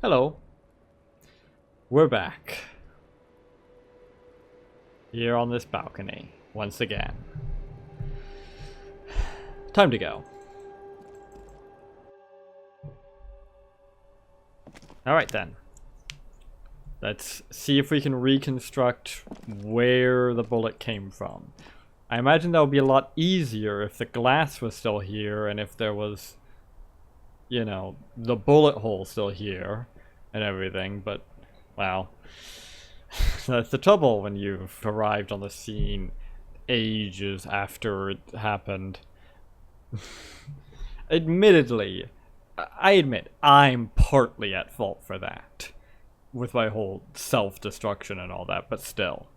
Hello. We're back. Here on this balcony, once again. Time to go. Alright then. Let's see if we can reconstruct where the bullet came from. I imagine that would be a lot easier if the glass was still here and if there was, you know, the bullet hole still here and everything, but, well, that's the trouble when you've arrived on the scene ages after it happened. Admittedly, I admit I'm partly at fault for that, with my whole self-destruction and all that, but still.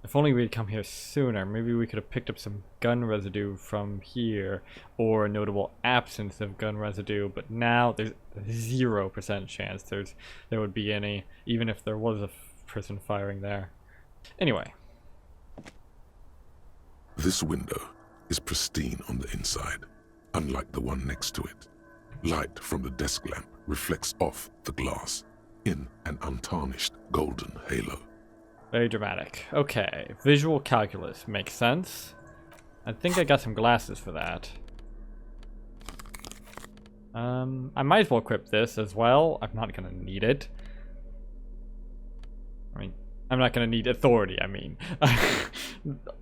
If only we'd come here sooner, maybe we could have picked up some gun residue from here, or a notable absence of gun residue, but now there's 0% chance there would be any, even if there was a person firing there. Anyway. This window is pristine on the inside, unlike the one next to it. Light from the desk lamp reflects off the glass in an untarnished golden halo. Very dramatic. Okay, visual calculus makes sense. I think I got some glasses for that. I might as well equip this as well. I'm not gonna need it. I mean, I'm not gonna need authority, I mean.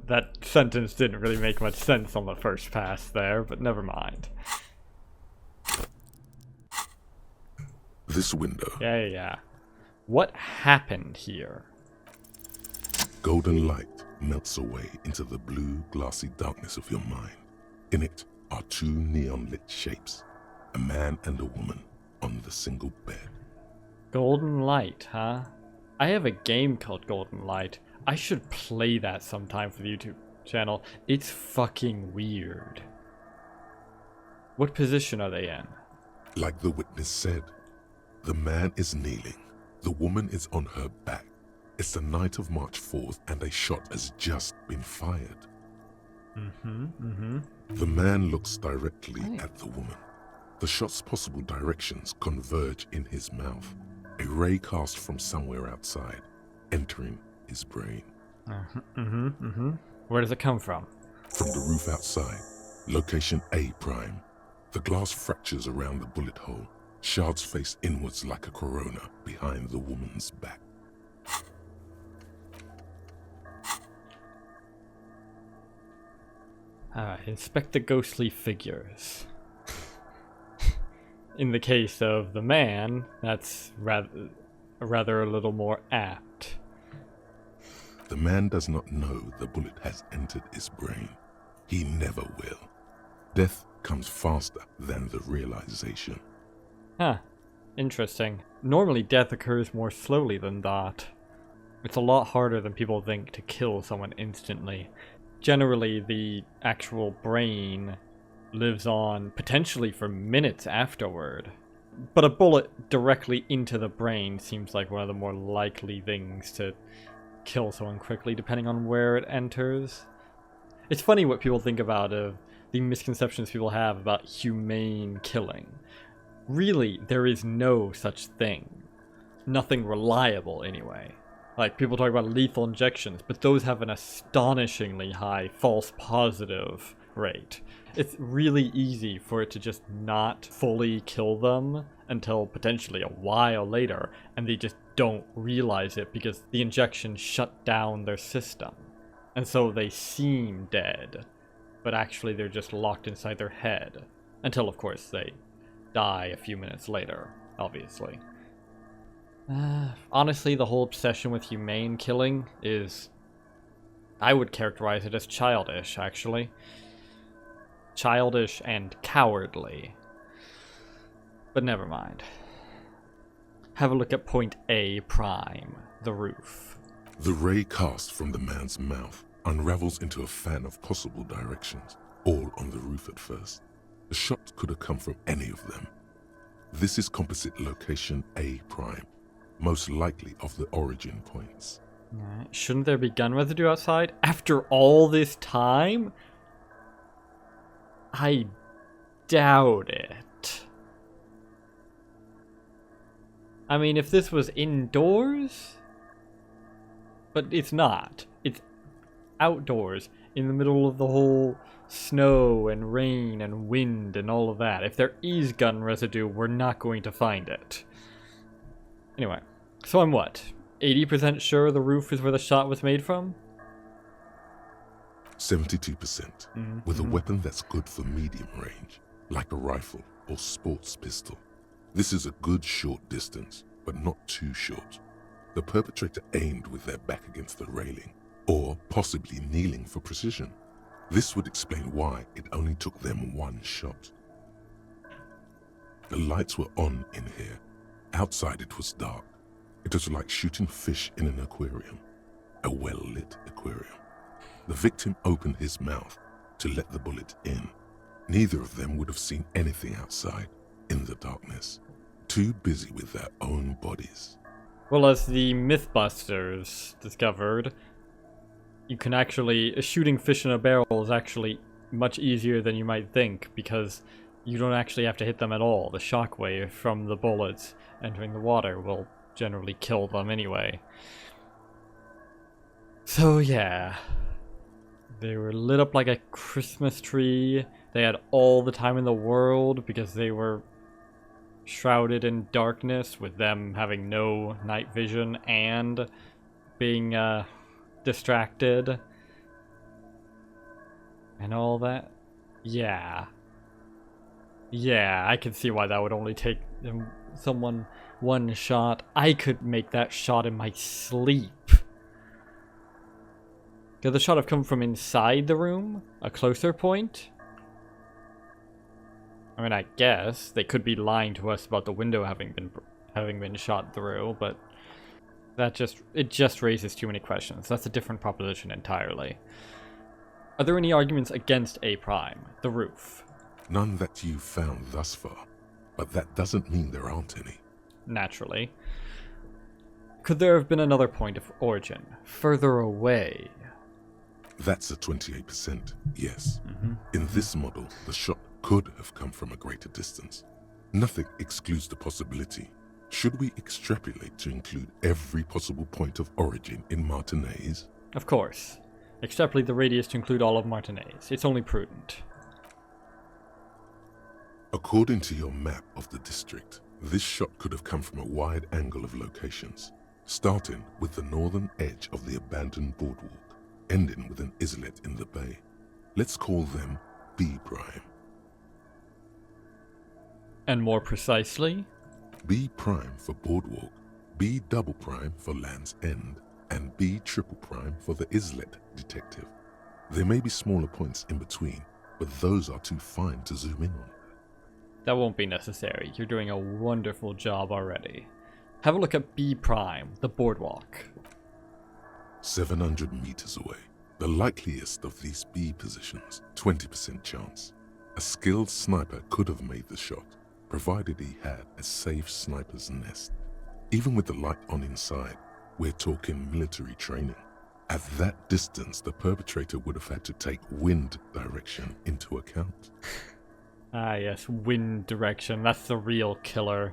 That sentence didn't really make much sense on the first pass there, but never mind. This window. Yeah. What happened here? Golden light melts away into the blue, glassy darkness of your mind. In it are two neon-lit shapes, a man and a woman on the single bed. Golden Light, huh? I have a game called Golden Light. I should play that sometime for the YouTube channel. It's fucking weird. What position are they in? Like the witness said, the man is kneeling, the woman is on her back. It's the night of March 4th and a shot has just been fired. The man looks directly at the woman. The shot's possible directions converge in his mouth, a ray cast from somewhere outside, entering his brain. Where does it come from? From the roof outside, location A prime. The glass fractures around the bullet hole, shards face inwards like a corona behind the woman's back. Inspect the ghostly figures. In the case of the man, that's rather a little more apt. The man does not know the bullet has entered his brain. He never will. Death comes faster than the realization. Huh. Interesting. Normally death occurs more slowly than that. It's a lot harder than people think to kill someone instantly. Generally, the actual brain lives on potentially for minutes afterward. But a bullet directly into the brain seems like one of the more likely things to kill someone quickly, depending on where it enters. It's funny what people think about the misconceptions people have about humane killing. Really, there is no such thing. Nothing reliable, anyway. Like, people talk about lethal injections, but those have an astonishingly high false positive rate. It's really easy for it to just not fully kill them until potentially a while later, and they just don't realize it because the injection shut down their system. And so they seem dead, but actually they're just locked inside their head. Until, of course, they die a few minutes later, obviously. Honestly, the whole obsession with humane killing is... I would characterize it as childish, actually. Childish and cowardly. But never mind. Have a look at point A prime, the roof. The ray cast from the man's mouth unravels into a fan of possible directions, all on the roof at first. The shot could have come from any of them. This is composite location A prime, most likely of the origin points. Alright, shouldn't there be gun residue outside? After all this time? I doubt it. I mean, if this was indoors, but it's not. It's outdoors, in the middle of the whole snow and rain and wind and all of that. If there is gun residue, we're not going to find it. Anyway, so I'm what? 80% sure the roof is where the shot was made from? 72%, with a weapon that's good for medium range, like a rifle or sports pistol. This is a good short distance, but not too short. The perpetrator aimed with their back against the railing, or possibly kneeling for precision. This would explain why it only took them one shot. The lights were on in here. Outside it was dark. It was like shooting fish in an aquarium, a well-lit aquarium. The victim opened his mouth to let the bullet in. Neither of them would have seen anything outside, in the darkness, too busy with their own bodies. Well, as the Mythbusters discovered, you can actually, shooting fish in a barrel is actually much easier than you might think, because you don't actually have to hit them at all. The shockwave from the bullets entering the water will generally kill them anyway. So yeah, they were lit up like a Christmas tree. They had all the time in the world because they were shrouded in darkness, with them having no night vision and being distracted and all that. Yeah, I can see why that would only take someone one shot. I could make that shot in my sleep. Could the shot have come from inside the room? A closer point? I mean, I guess they could be lying to us about the window having been shot through, but it just raises too many questions. That's a different proposition entirely. Are there any arguments against A prime, the roof? None that you've found thus far, but that doesn't mean there aren't any. Naturally. Could there have been another point of origin, further away? That's a 28%, yes. In this model, the shot could have come from a greater distance. Nothing excludes the possibility. Should we extrapolate to include every possible point of origin in Martinez? Of course. Extrapolate the radius to include all of Martinez. It's only prudent. According to your map of the district, this shot could have come from a wide angle of locations, starting with the northern edge of the abandoned boardwalk, ending with an islet in the bay. Let's call them B prime. And more precisely? B prime for boardwalk, B double prime for Land's End, and B triple prime for the islet detective. There may be smaller points in between, but those are too fine to zoom in on. That won't be necessary. You're doing a wonderful job already. Have a look at B prime, the boardwalk. 700 meters away. The likeliest of these B positions, 20% chance. A skilled sniper could have made the shot, provided he had a safe sniper's nest. Even with the light on inside, we're talking military training. At that distance, the perpetrator would have had to take wind direction into account. Ah yes, wind direction, that's the real killer.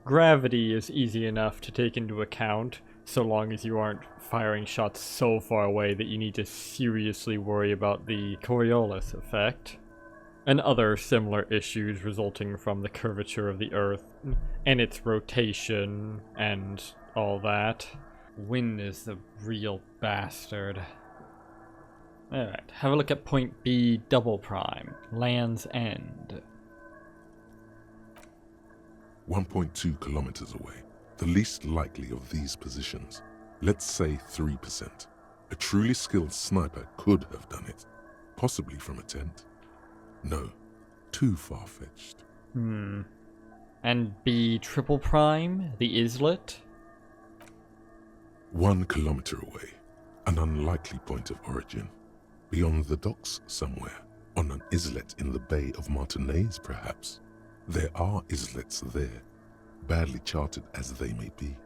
Gravity is easy enough to take into account, so long as you aren't firing shots so far away that you need to seriously worry about the Coriolis effect, and other similar issues resulting from the curvature of the Earth and its rotation and all that. Wind is the real bastard. Alright, have a look at point B double prime, Land's End. 1.2 kilometers away, the least likely of these positions. Let's say 3%. A truly skilled sniper could have done it, possibly from a tent. No, too far-fetched. And B triple prime, the islet? 1 kilometer away, an unlikely point of origin. Beyond the docks somewhere, on an islet in the Bay of Martinez perhaps. There are islets there, badly charted as they may be.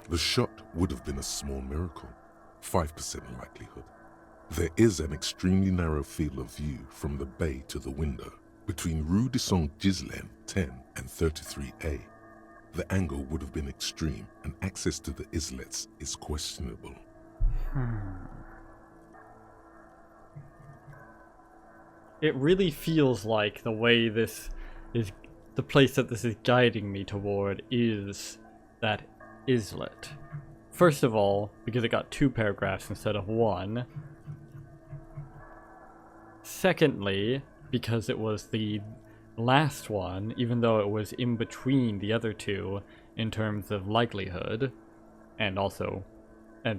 The shot would have been a small miracle, 5% likelihood. There is an extremely narrow field of view from the bay to the window, between Rue de Saint-Ghislain 10 and 33A. The angle would have been extreme, and access to the islets is questionable. It really feels like the way this is, the place that this is guiding me toward is that islet. First of all, because it got 2 paragraphs instead of 1. Secondly, because it was the last one, even though it was in between the other 2 in terms of likelihood, and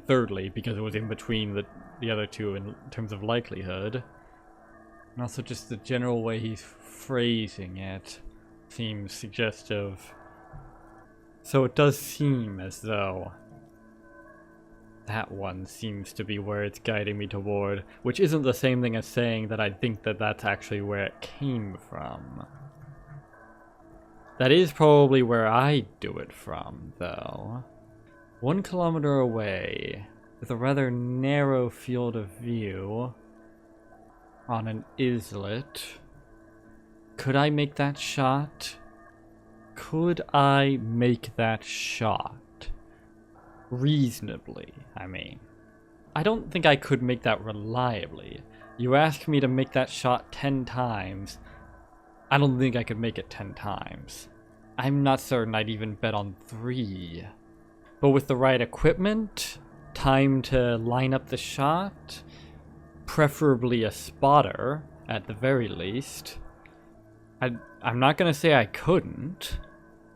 thirdly, because it was in between the other 2 in terms of likelihood, and also just the general way he's phrasing it seems suggestive. So it does seem as though that one seems to be where it's guiding me toward, which isn't the same thing as saying that I think that that's actually where it came from. That is probably where I do it from, though. 1 kilometer away, with a rather narrow field of view, on an islet. Could I make that shot? Could I make that shot? Reasonably, I mean. I don't think I could make that reliably. You ask me to make that shot 10 times. I don't think I could make it 10 times. I'm not certain I'd even bet on 3. But with the right equipment, time to line up the shot, preferably a spotter, at the very least, I'm not gonna say I couldn't,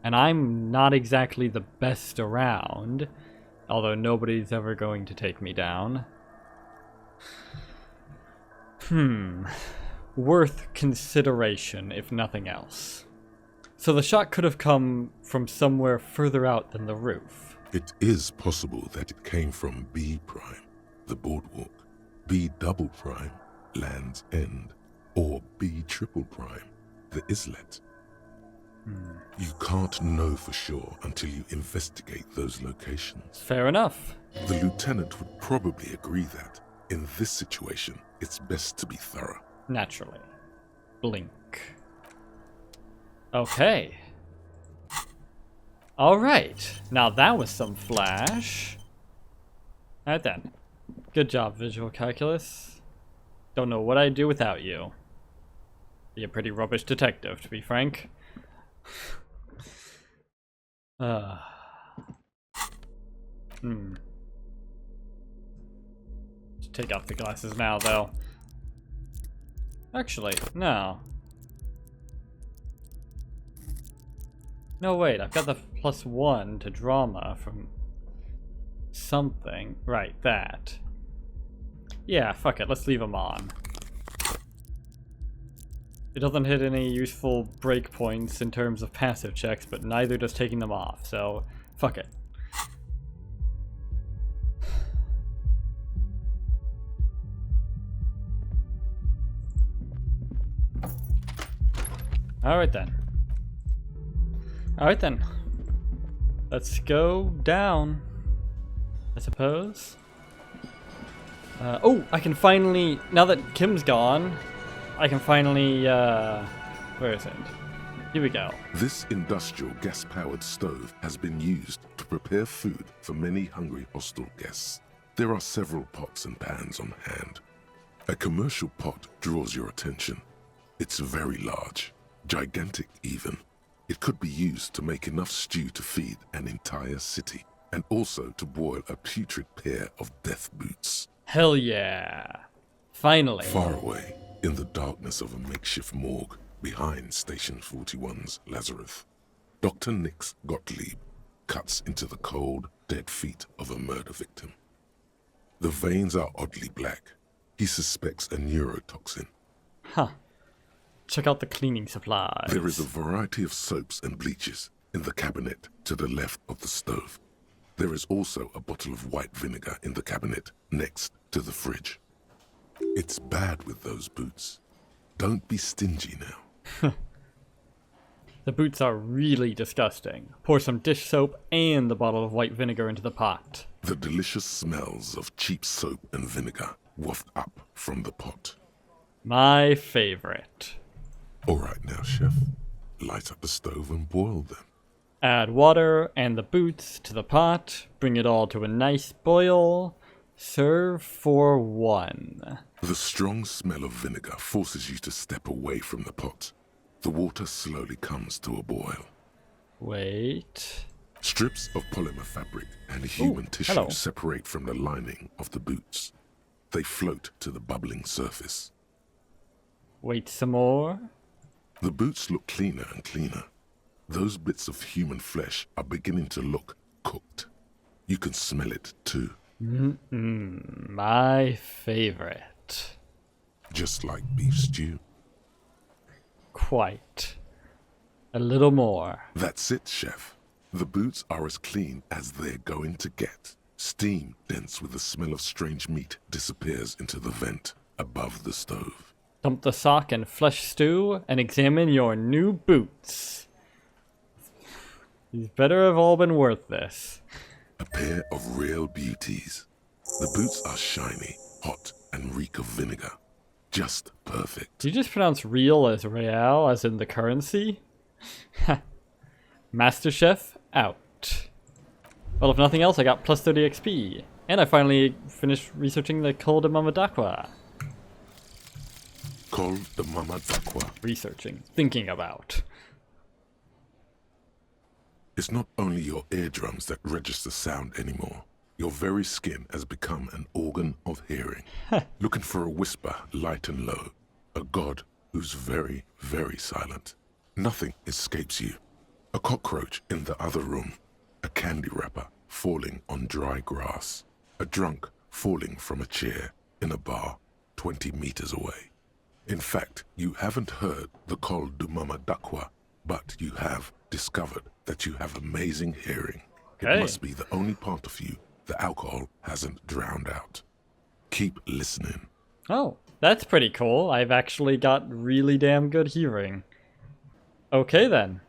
and I'm not exactly the best around, although nobody's ever going to take me down. Worth consideration, if nothing else. So the shot could have come from somewhere further out than the roof. It is possible that it came from B prime, the boardwalk, B double prime, Land's End, or B triple prime, the islet. You can't know for sure until you investigate those locations. Fair enough. The lieutenant would probably agree that, in this situation, it's best to be thorough. Naturally. Blink. Okay. Alright. Now that was some flash. Alright then. Good job, visual calculus. Don't know what I'd do without you. Be a pretty rubbish detective, to be frank. Just take off the glasses now, though. Actually, no. No, wait, I've got the +1 to drama from something. Right, that. Yeah, fuck it, let's leave them on. It doesn't hit any useful breakpoints in terms of passive checks, but neither does taking them off, so fuck it. Alright then. Alright then. Let's go down, I suppose. Oh, I can finally, now that Kim's gone, I can finally, where is it? Here we go. This industrial gas-powered stove has been used to prepare food for many hungry hostel guests. There are several pots and pans on hand. A commercial pot draws your attention. It's very large, gigantic even. It could be used to make enough stew to feed an entire city, and also to boil a putrid pair of death boots. Hell yeah. Finally. Far away, in the darkness of a makeshift morgue behind Station 41's Lazarus, Dr. Nix Gottlieb cuts into the cold, dead feet of a murder victim. The veins are oddly black. He suspects a neurotoxin. Huh. Check out the cleaning supplies. There is a variety of soaps and bleaches in the cabinet to the left of the stove. There is also a bottle of white vinegar in the cabinet next to the fridge. It's bad with those boots. Don't be stingy now. The boots are really disgusting. Pour some dish soap and the bottle of white vinegar into the pot. The delicious smells of cheap soap and vinegar waft up from the pot. My favorite. All right now, chef. Light up the stove and boil them. Add water and the boots to the pot. Bring it all to a nice boil. Serve for one. The strong smell of vinegar forces you to step away from the pot. The water slowly comes to a boil. Wait. Strips of polymer fabric and human tissue hello. separate from the lining of the boots. They float to the bubbling surface. Wait some more. The boots look cleaner and cleaner. Those bits of human flesh are beginning to look cooked. You can smell it too. My favorite. Just like beef stew. Quite. A little more. That's it, chef. The boots are as clean as they're going to get. Steam, dense with the smell of strange meat, disappears into the vent above the stove. Dump the sock and flesh stew and examine your new boots. These better have all been worth this. A pair of real beauties. The boots are shiny, hot, and reek of vinegar. Just perfect. Do you just pronounce real as real, as in the currency? MasterChef out. Well, if nothing else, I got plus 30 XP. And I finally finished researching the Col de Mamadakwa. Col de Mamadakwa. Researching. Thinking about. It's not only your eardrums that register sound anymore. Your very skin has become an organ of hearing. Looking for a whisper, light and low. A god who's very, very silent. Nothing escapes you. A cockroach in the other room. A candy wrapper falling on dry grass. A drunk falling from a chair in a bar 20 meters away. In fact, you haven't heard the Col de Mamadakwa, but you have discovered that you have amazing hearing. Okay. It must be the only part of you the alcohol hasn't drowned out. Keep listening. Oh, that's pretty cool. I've actually got really damn good hearing. Okay then.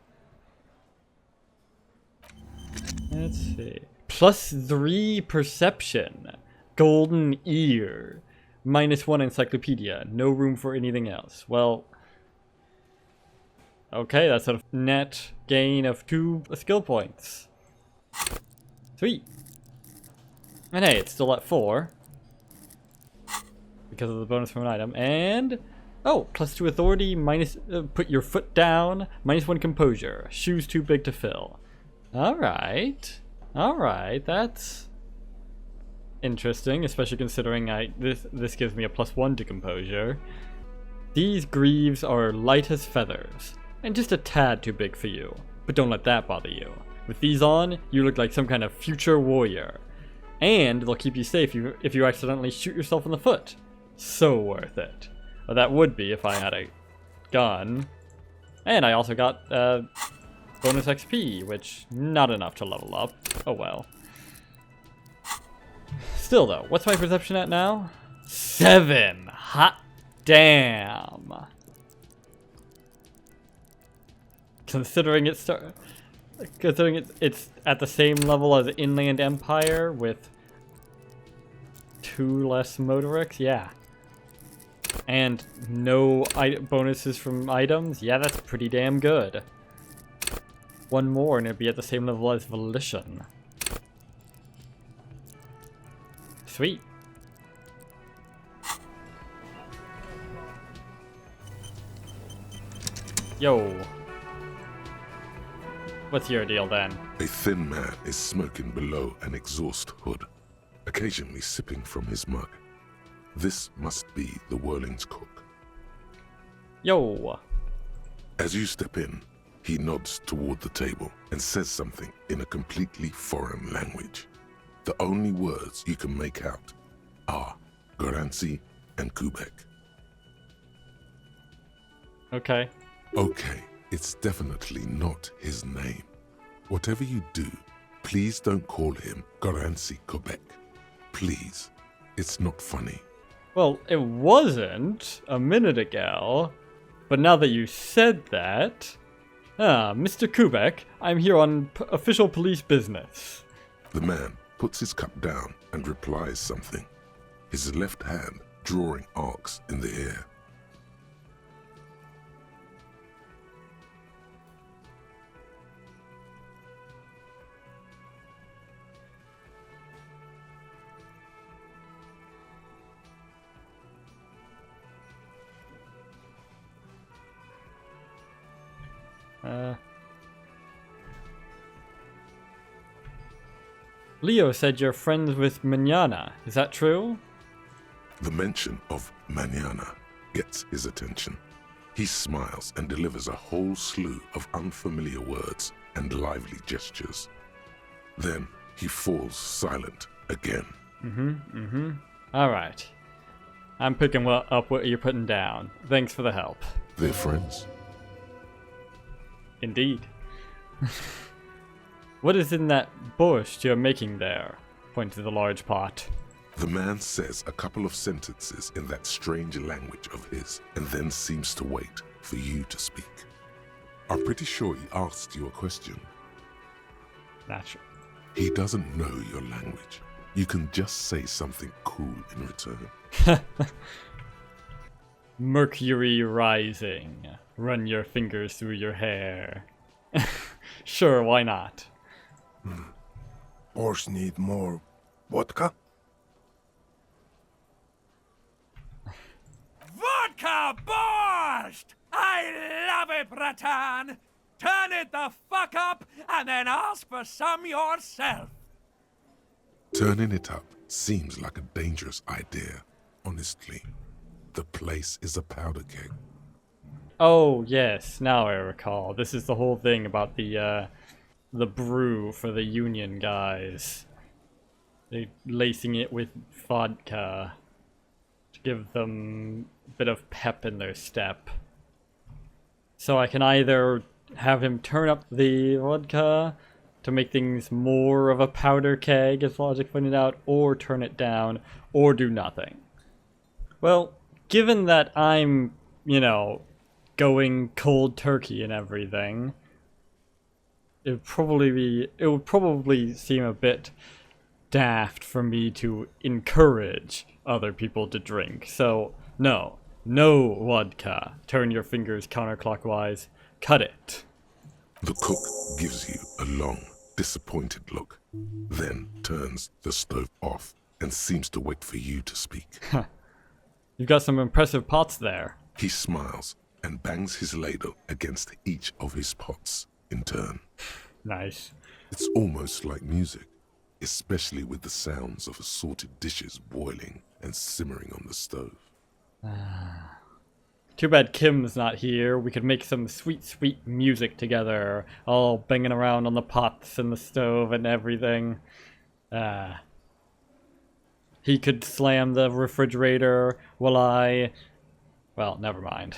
Let's see. Plus 3 perception. Golden ear. -1 encyclopedia. No room for anything else. Well, okay, that's a net gain of 2 skill points. Sweet. And hey, it's still at 4. Because of the bonus from an item. And, oh, +2 authority, put your foot down, -1 composure. Shoes too big to fill. Alright. Alright, that's interesting, especially considering this gives me a +1 to composure. These greaves are light as feathers, and just a tad too big for you. But don't let that bother you. With these on, you look like some kind of future warrior. And they'll keep you safe if you accidentally shoot yourself in the foot. So worth it. Well, that would be if I had a gun. And I also got bonus XP, which not enough to level up. Oh well. Still though, what's my perception at now? 7! Hot damn! Considering it's at the same level as Inland Empire with 2 less Motorix, yeah. And no bonuses from items, yeah, that's pretty damn good. One more and it'd be at the same level as Volition. Sweet. Yo. What's your deal then? A thin man is smoking below an exhaust hood, occasionally sipping from his mug. This must be the Whirling's cook. Yo. As you step in, he nods toward the table and says something in a completely foreign language. The only words you can make out are Garancy and Kubek. Okay. Okay, it's definitely not his name. Whatever you do, please don't call him Garancy Kubek. Please, it's not funny. Well, it wasn't a minute ago, but now that you said that... Mr. Kubek, I'm here on official police business. The man puts his cup down and replies something, his left hand drawing arcs in the air. Leo said you're friends with Manana. Is that true? The mention of manana gets his attention. He smiles and delivers a whole slew of unfamiliar words and lively gestures. Then he falls silent again. Alright. I'm picking up what you're putting down. Thanks for the help. They're friends. Indeed. What is in that borscht you're making there? Point to the large pot. The man says a couple of sentences in that strange language of his and then seems to wait for you to speak. I'm pretty sure he asked you a question. Natural. He doesn't know your language. You can just say something cool in return. Mercury rising. Run your fingers through your hair. Sure, why not? Borscht need more vodka? Vodka borscht! I love it, Bratan! Turn it the fuck up and then ask for some yourself! Turning it up seems like a dangerous idea, honestly. The place is a powder keg. Oh, yes, now I recall. This is the whole thing about the brew for the union guys. They're lacing it with vodka to give them a bit of pep in their step. So I can either have him turn up the vodka to make things more of a powder keg, as Logic pointed out, or turn it down, or do nothing. Well, given that I'm, you know, going cold turkey and everything, it would probably seem a bit daft for me to encourage other people to drink. So no vodka. Turn your fingers counterclockwise. Cut it. The cook gives you a long, disappointed look, then turns the stove off and seems to wait for you to speak. You've got some impressive pots there. He smiles and bangs his ladle against each of his pots in turn. Nice. It's almost like music, especially with the sounds of assorted dishes boiling and simmering on the stove. Too bad Kim's not here. We could make some sweet, sweet music together, all banging around on the pots and the stove and everything. He could slam the refrigerator while well, never mind.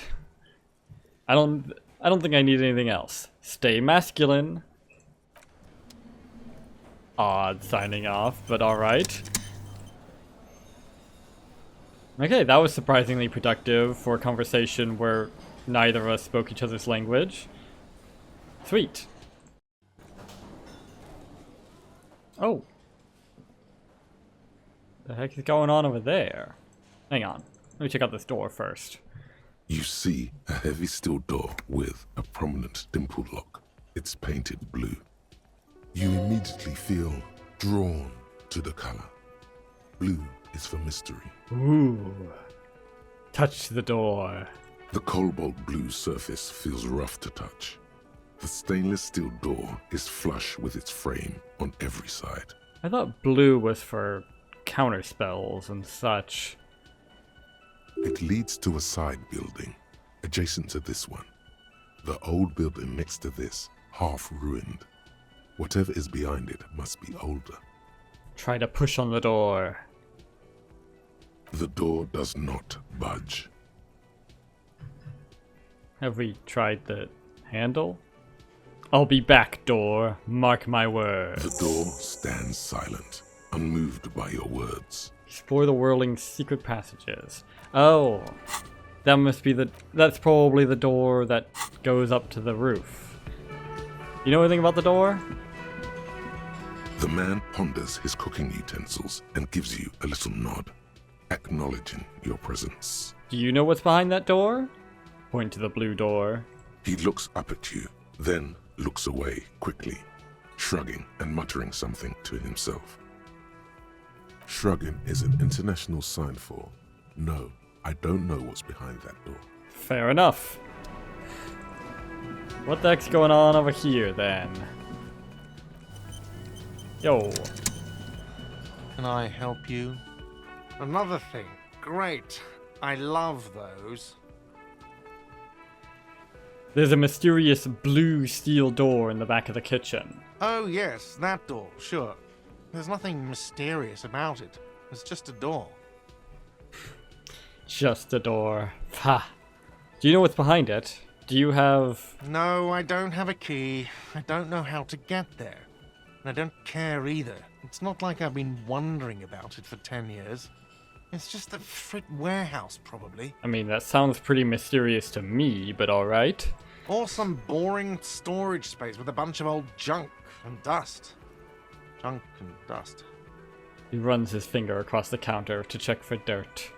I don't think I need anything else. Stay masculine. Odd signing off, but alright. Okay, that was surprisingly productive for a conversation where neither of us spoke each other's language. Sweet. Oh. The heck is going on over there? Hang on. Let me check out this door first. You see a heavy steel door with a prominent dimple lock. It's painted blue. You immediately feel drawn to the color. Blue is for mystery. Ooh. Touch the door. The cobalt blue surface feels rough to touch. The stainless steel door is flush with its frame on every side. I thought blue was for counter spells and such. It leads to a side building, adjacent to this one. The old building next to this, half ruined. Whatever is behind it must be older. Try to push on the door. The door does not budge. Have we tried the handle? I'll be back, door. Mark my words. The door stands silent, unmoved by your words. Explore the whirling secret passages. Oh. That's probably the door that goes up to the roof. You know anything about the door? The man ponders his cooking utensils and gives you a little nod, acknowledging your presence. Do you know what's behind that door? Point to the blue door. He looks up at you, then looks away quickly, shrugging and muttering something to himself. Shrugging is an international sign for, no, I don't know what's behind that door. Fair enough. What the heck's going on over here then? Yo. Can I help you? Another thing. Great. I love those. There's a mysterious blue steel door in the back of the kitchen. Oh, yes, that door, sure. There's nothing mysterious about it. It's just a door. Just a door. Ha. Do you know what's behind it? Do you have... No, I don't have a key. I don't know how to get there. And I don't care either. It's not like I've been wondering about it for 10 years. It's just a frick warehouse, probably. I mean, that sounds pretty mysterious to me, but alright. Or some boring storage space with a bunch of old junk and dust. Junk and dust. He runs his finger across the counter to check for dirt.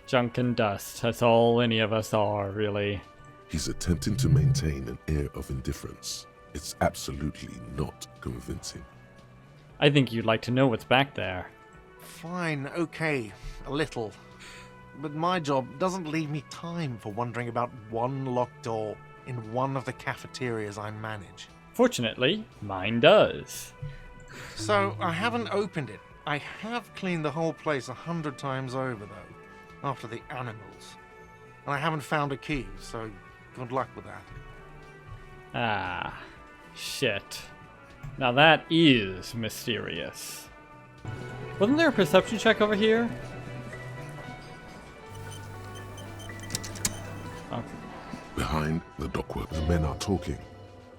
Junk and dust, that's all any of us are, really. He's attempting to maintain an air of indifference. It's absolutely not convincing. I think you'd like to know what's back there. Fine, okay, a little. But my job doesn't leave me time for wondering about one locked door in one of the cafeterias I manage. Fortunately, mine does. So, I haven't opened it. I have cleaned the whole place 100 times over, though, after the animals. And I haven't found a key, so good luck with that. Ah, shit. Now that is mysterious. Wasn't there a perception check over here? Oh. Behind the dockwork, the men are talking,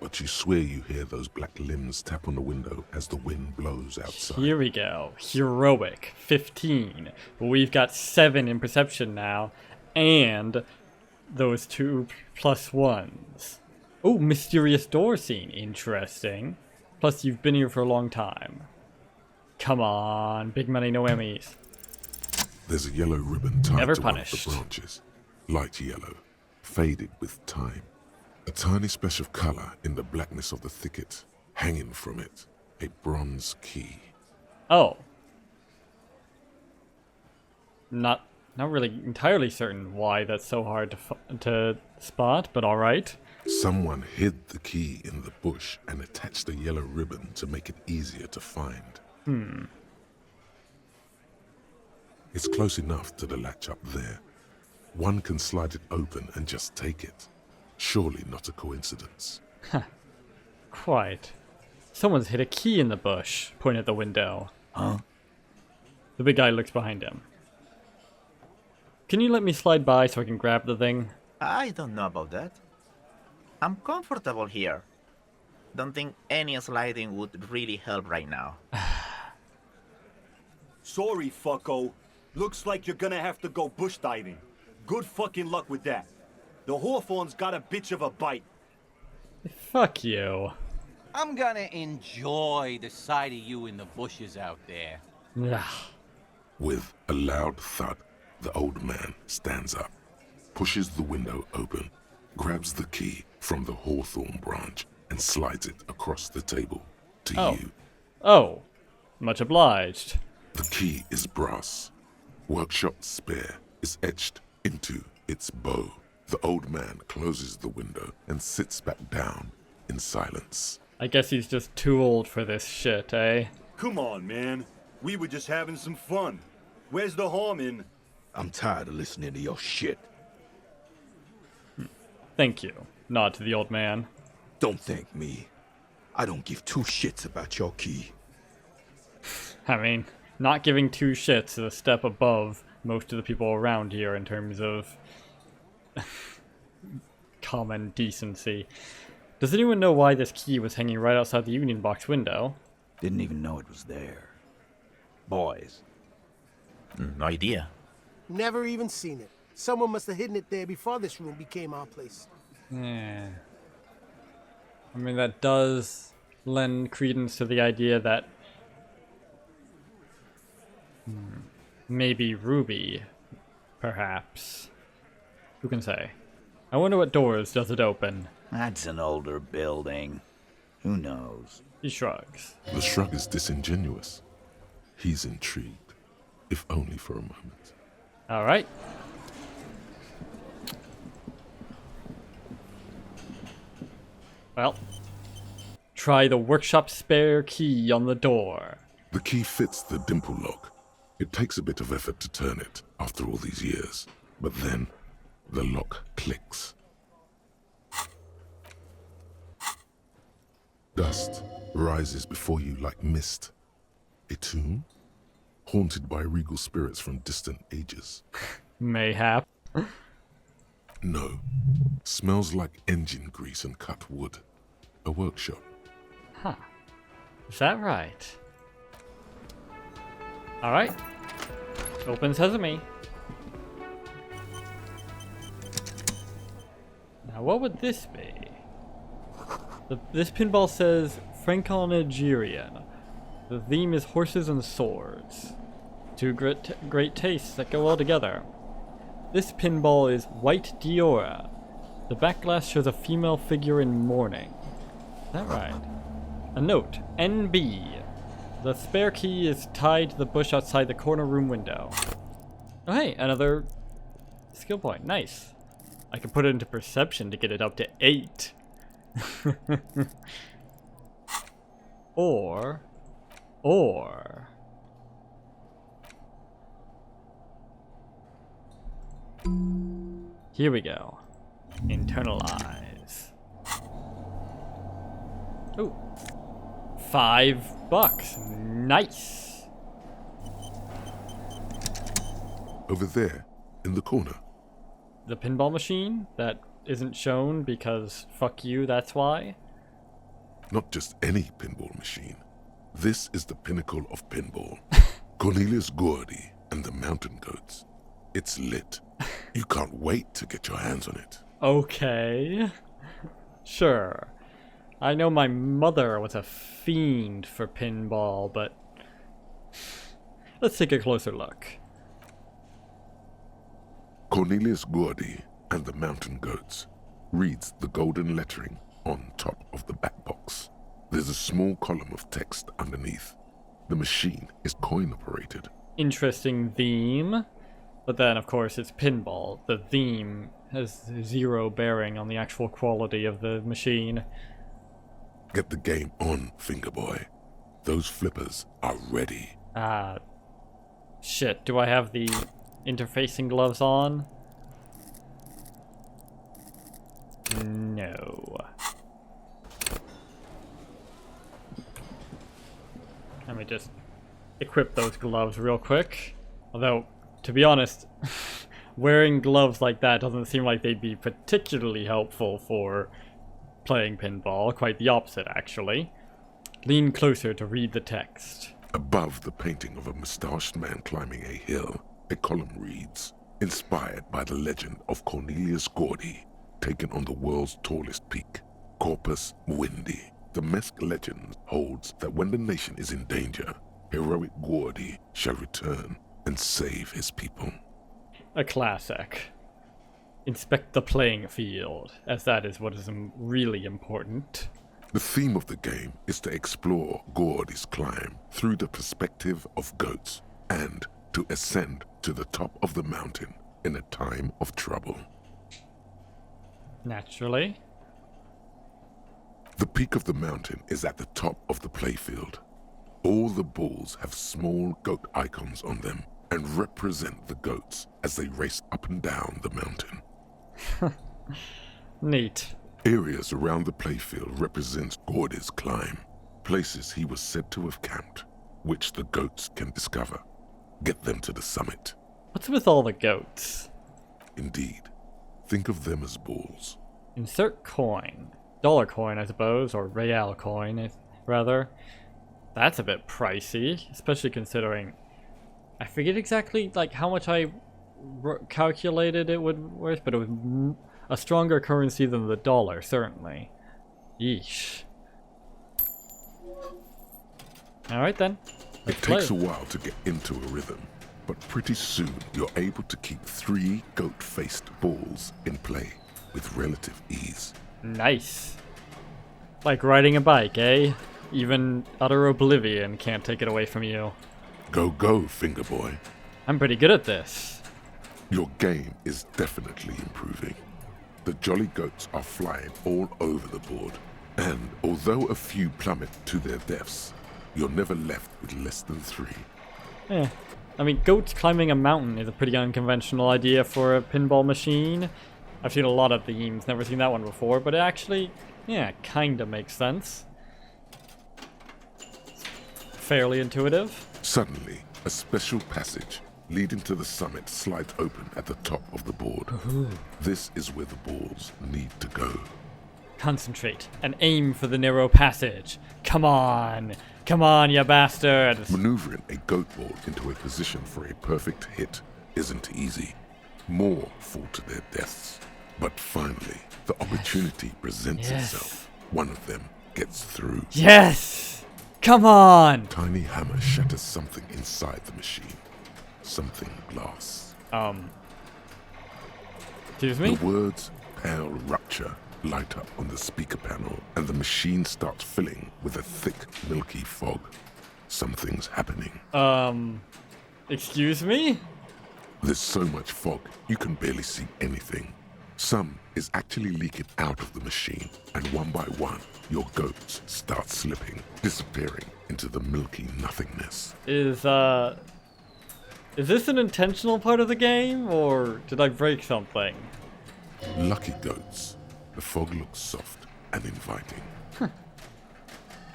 but you swear you hear those black limbs tap on the window as the wind blows outside. Here we go. Heroic. 15. We've got 7 in perception now, and those 2 +1s. Oh, mysterious door scene. Interesting. Plus, you've been here for a long time. Come on, big money, no Emmys. There's a yellow ribbon tied Never to punished. one of the branches. Light yellow, faded with time. A tiny splash of color in the blackness of the thicket. Hanging from it, a bronze key. Oh. Not really entirely certain why that's so hard to spot, but alright. Someone hid the key in the bush and attached a yellow ribbon to make it easier to find. It's close enough to the latch up there. One can slide it open and just take it. Surely not a coincidence. Quite. Someone's hid a key in the bush. Point at the window. Huh? The big guy looks behind him. Can you let me slide by so I can grab the thing? I don't know about that. I'm comfortable here. Don't think any sliding would really help right now. Sorry, fucko. Looks like you're gonna have to go bush diving. Good fucking luck with that. The Hawthorne's got a bitch of a bite. Fuck you. I'm gonna enjoy the sight of you in the bushes out there. Ugh. With a loud thud, the old man stands up, pushes the window open, grabs the key from the hawthorn branch, and slides it across the table to you. Oh. Much obliged. The key is brass. Workshop spare is etched into its bow. The old man closes the window and sits back down in silence. I guess he's just too old for this shit, eh? Come on, man. We were just having some fun. Where's the harm in... I'm tired of listening to your shit. Thank you. Nod to the old man. Don't thank me. I don't give 2 shits about your key. I mean, not giving 2 shits is a step above most of the people around here in terms of common decency. Does anyone know why this key was hanging right outside the Union Box window? Didn't even know it was there. Boys. No idea. Never even seen it. Someone must have hidden it there before this room became our place. Yeah. I mean, that does lend credence to the idea that maybe Ruby, perhaps. Who can say? I wonder what doors does it open. That's an older building. Who knows? He shrugs. The shrug is disingenuous. He's intrigued, if only for a moment. Alright. Well, try the workshop spare key on the door. The key fits the dimple lock. It takes a bit of effort to turn it after all these years, but then the lock clicks. Dust rises before you like mist. A tomb? Haunted by regal spirits from distant ages. Mayhap. No. Smells like engine grease and cut wood. A workshop. Huh. Is that right? Alright. Open sesame. Now what would this be? This pinball says Franco-Nigerian. The theme is horses and swords. Two great tastes that go well together. This pinball is white Diora. The back glass shows a female figure in mourning. Is that right? A note, NB. The spare key is tied to the bush outside the corner room window. Oh hey, another skill point. Nice. I can put it into perception to get it up to 8. Or... Here we go. Internalize. Ooh. $5. Nice. Over there, in the corner. The pinball machine that isn't shown because fuck you, that's why. Not just any pinball machine. This is the pinnacle of pinball. Cornelius Gordy and the Mountain Goats. It's lit. You can't wait to get your hands on it. Okay. Sure. I know my mother was a fiend for pinball, but let's take a closer look. Cornelius Gordy and the Mountain Goats reads the golden lettering on top of the back box. There's a small column of text underneath. The machine is coin operated. Interesting theme. But then, of course, it's pinball. The theme has zero bearing on the actual quality of the machine. Get the game on, Fingerboy. Those flippers are ready. Shit, do I have the interfacing gloves on? No. Let me just equip those gloves real quick. Although, to be honest, wearing gloves like that doesn't seem like they'd be particularly helpful for playing pinball. Quite the opposite, actually. Lean closer to read the text. Above the painting of a mustached man climbing a hill, a column reads, inspired by the legend of Cornelius Gordy, taken on the world's tallest peak, Corpus Mundi. The Mesk legend holds that when the nation is in danger, heroic Gordy shall return and save his people. A classic. Inspect the playing field, as that is what is really important. The theme of the game is to explore Gordy's climb through the perspective of goats and to ascend to the top of the mountain in a time of trouble. Naturally. The peak of the mountain is at the top of the playfield. All the balls have small goat icons on them and represent the goats as they race up and down the mountain. Neat. Areas around the playfield represent Gordy's climb, places he was said to have camped, which the goats can discover. Get them to the summit. What's with all the goats? Indeed. Think of them as balls. Insert coin. Dollar coin, I suppose, or real coin, rather. That's a bit pricey, especially considering... I forget exactly like how much I calculated it would worth, but it was a stronger currency than the dollar, certainly. Yeesh. Alright then. It takes a while to get into a rhythm, but pretty soon you're able to keep 3 goat-faced balls in play with relative ease. Nice. Like riding a bike, eh? Even utter oblivion can't take it away from you. Go, go, Fingerboy. I'm pretty good at this. Your game is definitely improving. The jolly goats are flying all over the board. And although a few plummet to their deaths, you're never left with less than 3. Yeah. I mean, goats climbing a mountain is a pretty unconventional idea for a pinball machine. I've seen a lot of themes, never seen that one before, but it actually, yeah, kinda makes sense. Fairly intuitive. Suddenly, a special passage leading to the summit slides open at the top of the board. This is where the balls need to go. Concentrate and aim for the narrow passage. Come on! Come on, you bastards! Maneuvering a goat ball into a position for a perfect hit isn't easy. More fall to their deaths. But finally, the opportunity presents itself. One of them gets through. Yes! Come on! Tiny hammer shatters something inside the machine. Something glass. Excuse me? The words "pale rupture" light up on the speaker panel, and the machine starts filling with a thick, milky fog. Something's happening. Excuse me? There's so much fog, you can barely see anything. Some is actually leaking out of the machine, and one by one, your goats start slipping, disappearing into the milky nothingness. Is this an intentional part of the game, or did I break something? Lucky goats. The fog looks soft and inviting.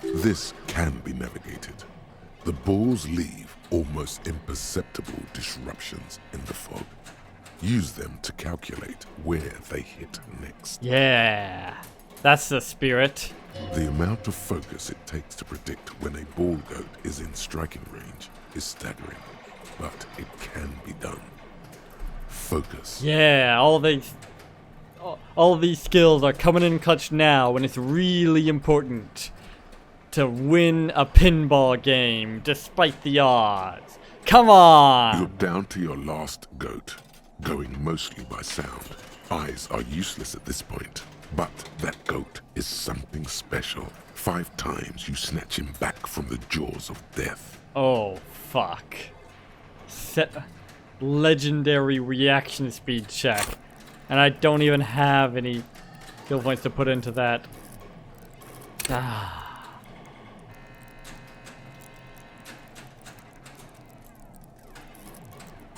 This can be navigated. The balls leave almost imperceptible disruptions in the fog. Use them to calculate where they hit next. Yeah, that's the spirit. The amount of focus it takes to predict when a ball goat is in striking range is staggering, but it can be done. Focus. Yeah, all these skills are coming in clutch now when it's really important to win a pinball game despite the odds. Come on! You're down to your last goat, going mostly by sound. Eyes are useless at this point, but that goat is something special. 5 times you snatch him back from the jaws of death. Oh, fuck. Set legendary reaction speed check. And I don't even have any skill points to put into that.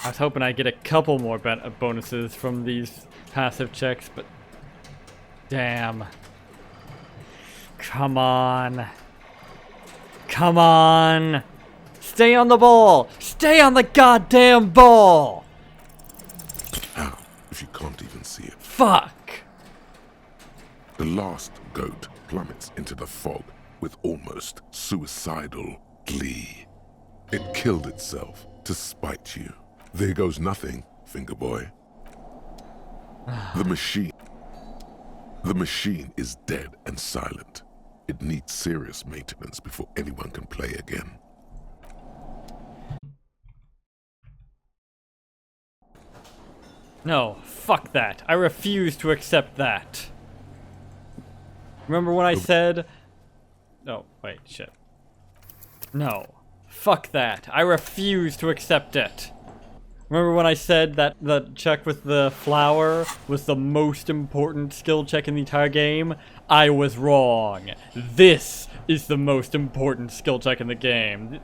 I was hoping I'd get a couple more bonuses from these passive checks, but damn. Come on. Come on. Stay on the ball. Stay on the goddamn ball. How, if you can't even see it? Fuck. The last goat plummets into the fog with almost suicidal glee. It killed itself to spite you. There goes nothing, finger boy. The machine is dead and silent. It needs serious maintenance before anyone can play again. No, fuck that. I refuse to accept that. Remember when I said... Oh, wait, shit. No. Fuck that. I refuse to accept it. Remember when I said that the check with the flower was the most important skill check in the entire game? I was wrong. This is the most important skill check in the game.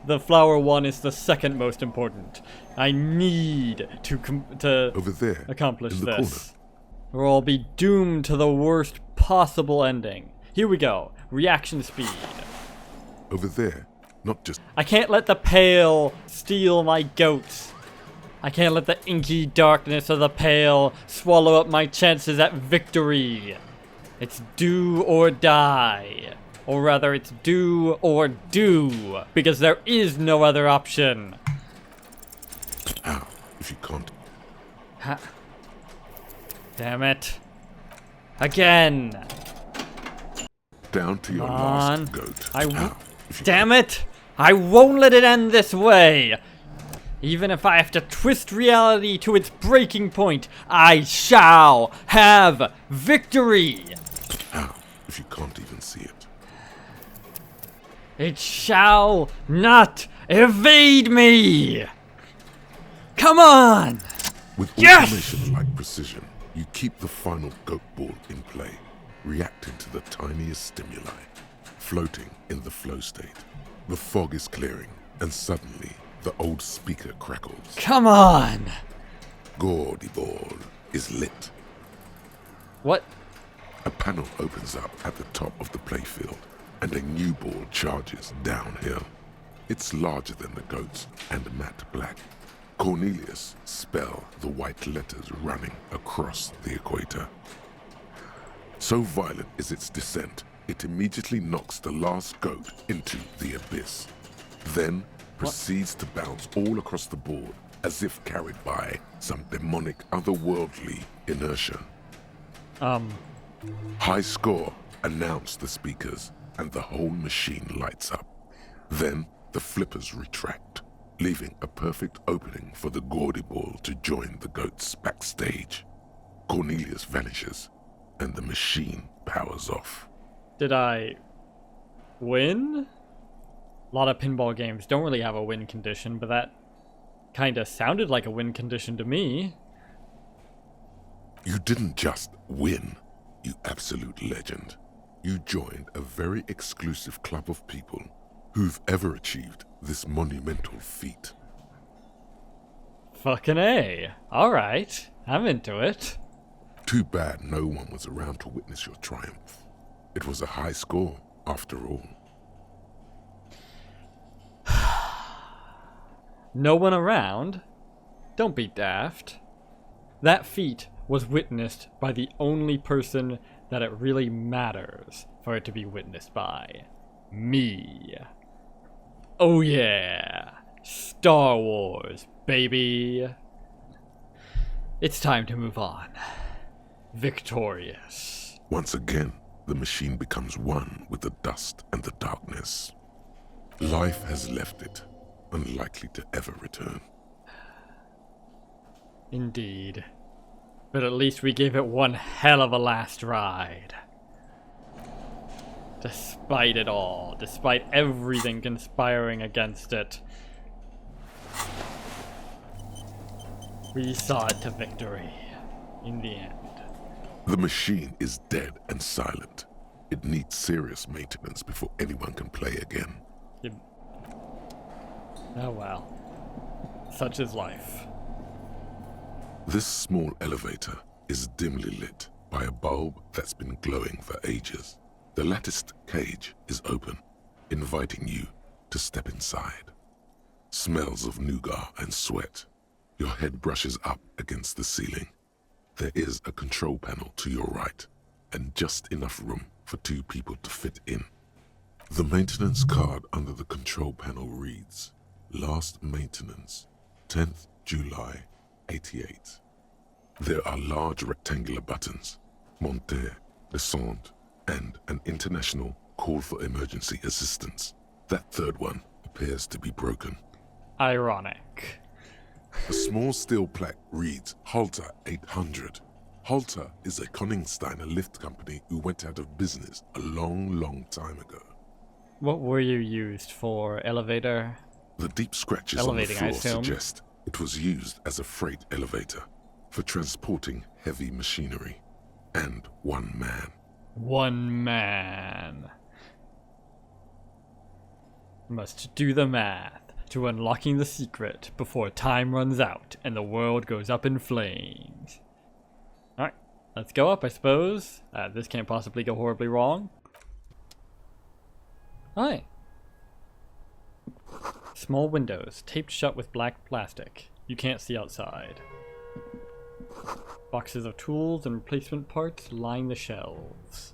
The flower one is the second most important. I need to over there, accomplish in the this. Or I'll be doomed to the worst possible ending. Here we go. Reaction speed. Over there, not just... I can't let the pale steal my goats. I can't let the inky darkness of the pale swallow up my chances at victory. It's do or die. Or rather, it's do or do. Because there is no other option. How, if you can't... Ha. Damn it. Again. Down to your last goat. Damn it! I won't let it end this way! Even if I have to twist reality to its breaking point, I shall have victory! How, if you can't even see it? It shall not evade me! Come on! With automation-like precision, you keep the final goat ball in play. reacting to the tiniest stimuli, floating in the flow state. The fog is clearing, and suddenly the old speaker crackles. Come on! Gordy Ball is lit. What? A panel opens up at the top of the playfield, and a new ball charges downhill. It's larger than the goats and matte black. Cornelius spell the white letters running across the equator. So violent is its descent, it immediately knocks the last goat into the abyss. Then proceeds to bounce all across the board as if carried by some demonic otherworldly inertia. High score, announce the speakers, and the whole machine lights up. Then the flippers retract, leaving a perfect opening for the Gordy Ball to join the goats backstage. Cornelius vanishes, and the machine powers off. Did I win? A lot of pinball games don't really have a win condition, but that kinda sounded like a win condition to me. You didn't just win, you absolute legend. You joined a very exclusive club of people who've ever achieved this monumental feat. Fucking A. Alright, I'm into it. Too bad no one was around to witness your triumph. It was a high score, after all. No one around? Don't be daft. That feat was witnessed by the only person that it really matters for it to be witnessed by. Me. Oh yeah. Star Wars, baby. It's time to move on. Victorious. Once again, the machine becomes one with the dust and the darkness. Life has left it, unlikely to ever return. Indeed. But at least we gave it one hell of a last ride. Despite it all, despite everything conspiring against it, we saw it to victory in the end. The machine is dead and silent. It needs serious maintenance before anyone can play again. Oh well. Such is life. This small elevator is dimly lit by a bulb that's been glowing for ages. The latticed cage is open, inviting you to step inside. Smells of nougat and sweat. Your head brushes up against the ceiling. There is a control panel to your right, and just enough room for 2 people to fit in. The maintenance card under the control panel reads, Last maintenance, 10th July, 88. There are large rectangular buttons, monter, descente, and an international call for emergency assistance. That third one appears to be broken. Ironic. A small steel plaque reads Halter 800. Halter is a Koningsteiner lift company who went out of business a long time ago. What were you used for? Elevator? The deep scratches Elevating, on I the floor assume. suggest it was used as a freight elevator for transporting heavy machinery and one man. One man. Must do the math to unlocking the secret before time runs out and the world goes up in flames. Alright, let's go up, I suppose. This can't possibly go horribly wrong. Hi. Small windows, taped shut with black plastic. You can't see outside. Boxes of tools and replacement parts line the shelves.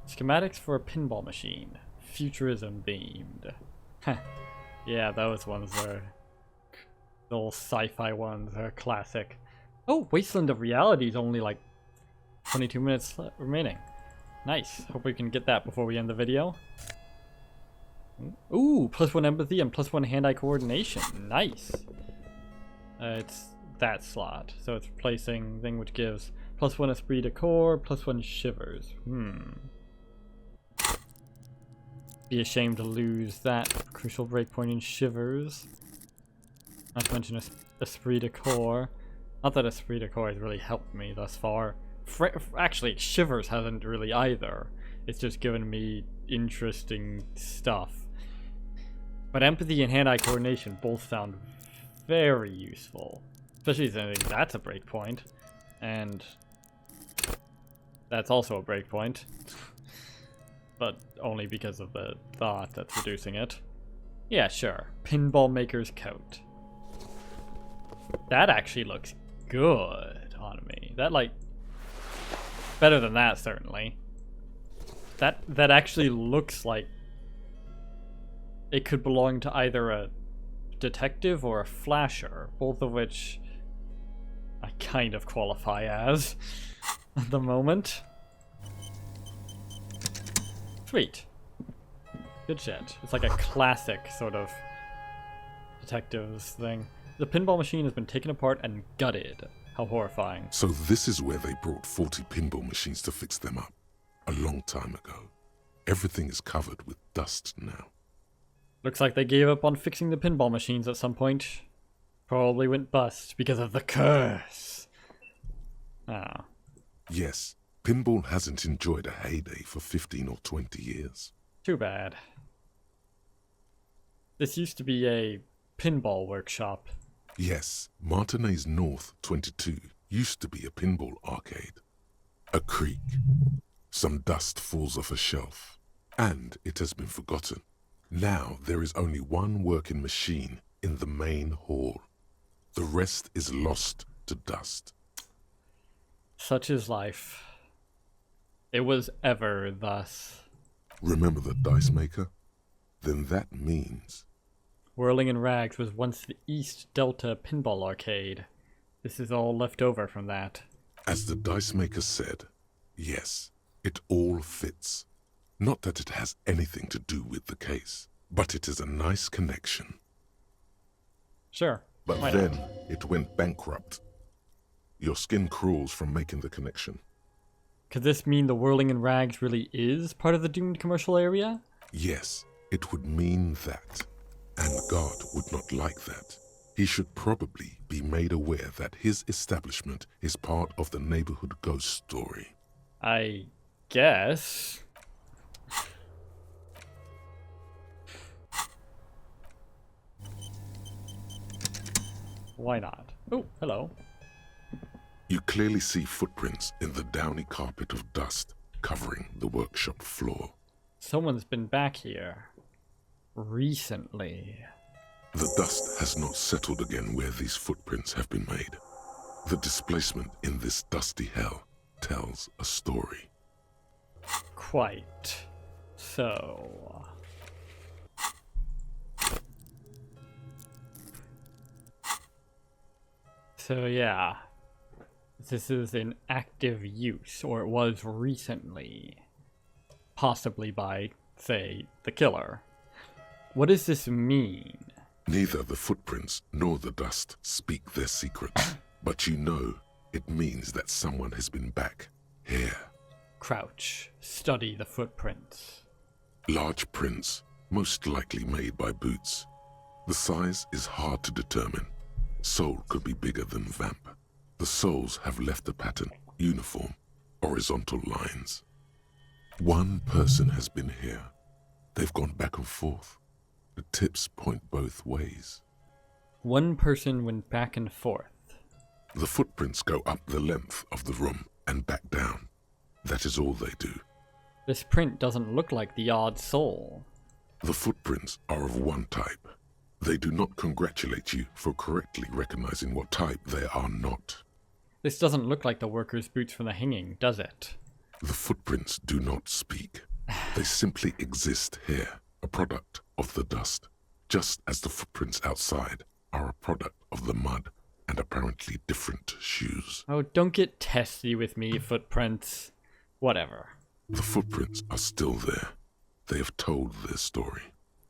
Schematics for a pinball machine. Futurism themed. Heh. Yeah, those ones are... The old sci-fi ones are classic. Oh, Wasteland of Reality is only like 22 minutes remaining. Nice. Hope we can get that before we end the video. Ooh, +1 empathy and +1 hand-eye coordination. Nice. It's that slot. So it's replacing thing which gives +1 esprit de corps, +1 shivers. Be ashamed to lose that crucial breakpoint in shivers. Not to mention esprit de corps. Not that esprit de corps has really helped me thus far. Actually, Shivers hasn't really either. It's just given me interesting stuff. But empathy and hand-eye coordination both sound very useful. Especially since that's a breakpoint. And that's also a breakpoint. But only because of the thought that's reducing it. Yeah, sure. Pinball Maker's Coat. That actually looks good on me. That, like... better than that, certainly. That actually looks like it could belong to either a detective or a flasher, both of which I kind of qualify as at the moment. Sweet. Good shit. It's like a classic sort of detectives thing. The pinball machine has been taken apart and gutted. How horrifying. So this is where they brought 40 pinball machines to fix them up. A long time ago. Everything is covered with dust now. Looks like they gave up on fixing the pinball machines at some point. Probably went bust because of the curse. Ah. Yes, pinball hasn't enjoyed a heyday for 15 or 20 years. Too bad. This used to be a pinball workshop. Yes, Martinez North 22 used to be a pinball arcade. A creak. Some dust falls off a shelf. And it has been forgotten. Now there is only one working machine in the main hall. The rest is lost to dust. Such is life. It was ever thus. Remember the dice maker? Then that means... Whirling in Rags was once the East Delta Pinball Arcade. This is all left over from that. As the dice maker said, yes, it all fits. Not that it has anything to do with the case, but it is a nice connection. Sure. But then it went bankrupt. Your skin crawls from making the connection. Could this mean the Whirling in Rags really is part of the doomed commercial area? Yes, it would mean that. And God would not like that. He should probably be made aware that his establishment is part of the neighborhood ghost story. I guess. Why not? Oh, hello. You clearly see footprints in the downy carpet of dust covering the workshop floor. Someone's been back here. Recently. The dust has not settled again where these footprints have been made. The displacement in this dusty hell tells a story. Quite. So... So yeah, this is in active use, or it was recently. Possibly by, say, the killer. What does this mean? Neither the footprints nor the dust speak their secrets, but you know it means that someone has been back here. Crouch. Study the footprints. Large prints, most likely made by boots. The size is hard to determine. Sole could be bigger than vamp. The soles have left a pattern, uniform, horizontal lines. One person has been here. They've gone back and forth. The tips point both ways. One person went back and forth. The footprints go up the length of the room and back down. That is all they do. This print doesn't look like the odd sole. The footprints are of one type. They do not congratulate you for correctly recognizing what type they are not. This doesn't look like the worker's boots from the hanging, does it? The footprints do not speak. They simply exist here, a product of the dust, just as the footprints outside are a product of the mud and apparently different shoes. Oh, don't get testy with me, footprints. Whatever. The footprints are still there. They have told their story.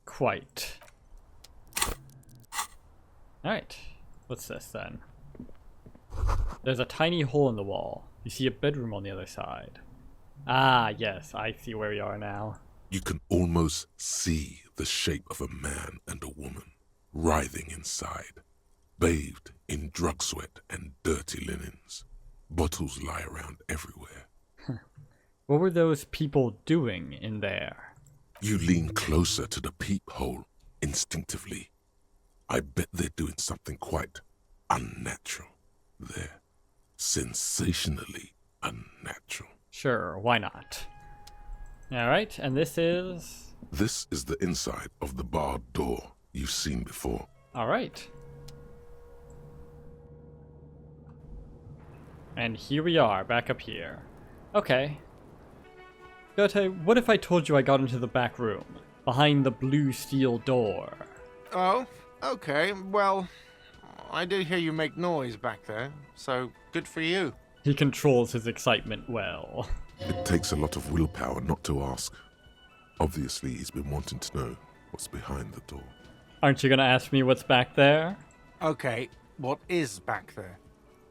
Quite. Alright, what's this then? There's a tiny hole in the wall. You see a bedroom on the other side. Ah, yes, I see where we are now. You can almost see the shape of a man and a woman writhing inside. bathed in drug sweat and dirty linens. Bottles lie around everywhere. What were those people doing in there? You lean closer to the peephole instinctively. I bet they're doing something quite unnatural. They're sensationally unnatural. Sure, why not? Alright, and this is... This is the inside of the barred door you've seen before. Alright. And here we are, back up here. Okay. Goethe, what if I told you I got into the back room, behind the blue steel door? Oh, okay. Well, I did hear you make noise back there, so good for you. He controls his excitement well. It takes a lot of willpower not to ask. Obviously, he's been wanting to know what's behind the door. Aren't you gonna ask me what's back there? Okay, what is back there?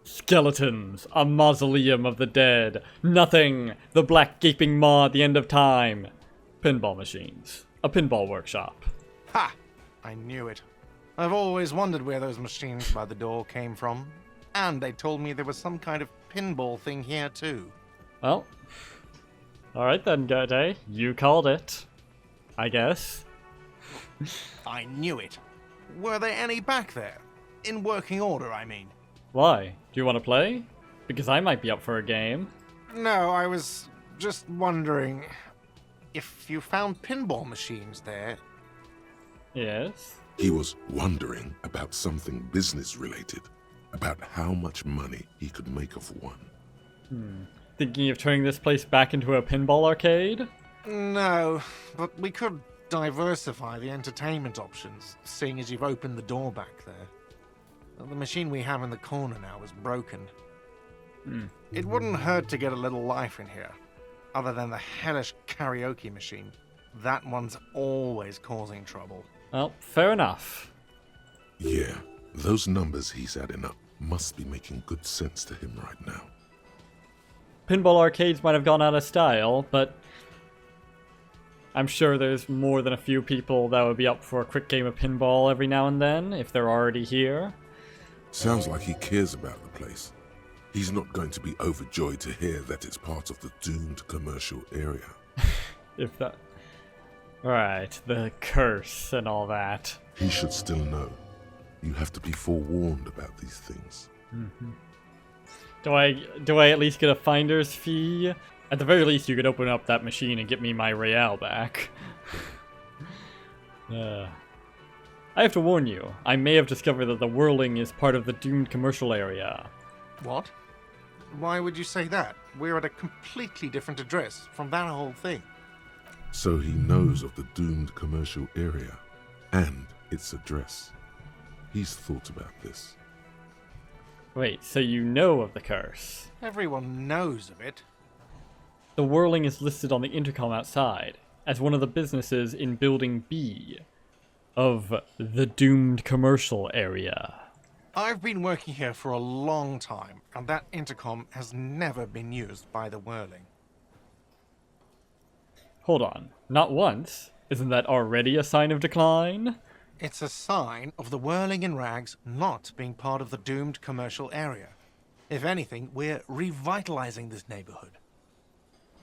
Skeletons, a mausoleum of the dead, nothing, the black gaping maw at the end of time. Pinball machines, a pinball workshop. Ha! I knew it. I've always wondered where those machines by the door came from. And they told me there was some kind of pinball thing here too. Well, alright then, Goethe, you called it, I guess. I knew it. Were there any back there? In working order, I mean. Why? Do you want to play? Because I might be up for a game. No, I was just wondering if you found pinball machines there. Yes? He was wondering about something business-related, about how much money he could make of one. Thinking of turning this place back into a pinball arcade? No, but we could diversify the entertainment options, seeing as you've opened the door back there. The machine we have in the corner now is broken. It wouldn't hurt to get a little life in here, other than the hellish karaoke machine. That one's always causing trouble. Well, fair enough. Yeah, those numbers he's adding up must be making good sense to him right now. Pinball arcades might have gone out of style, but I'm sure there's more than a few people that would be up for a quick game of pinball every now and then, if they're already here. Sounds like he cares about the place. He's not going to be overjoyed to hear that it's part of the doomed commercial area. If that... Right, the curse and all that. He should still know. You have to be forewarned about these things. Do I at least get a finder's fee? At the very least, you could open up that machine and get me my real back. I have to warn you, I may have discovered that the whirling is part of the doomed commercial area. What? Why would you say that? We're at a completely different address from that whole thing. So he knows of the doomed commercial area and its address. He's thought about this. Wait, so you know of the curse? Everyone knows of it. The whirling is listed on the intercom outside as one of the businesses in Building B of the doomed commercial area. I've been working here for a long time, and that intercom has never been used by the whirling. Hold on, not once? Isn't that already a sign of decline? It's a sign of the whirling in rags not being part of the doomed commercial area. If anything, we're revitalizing this neighborhood.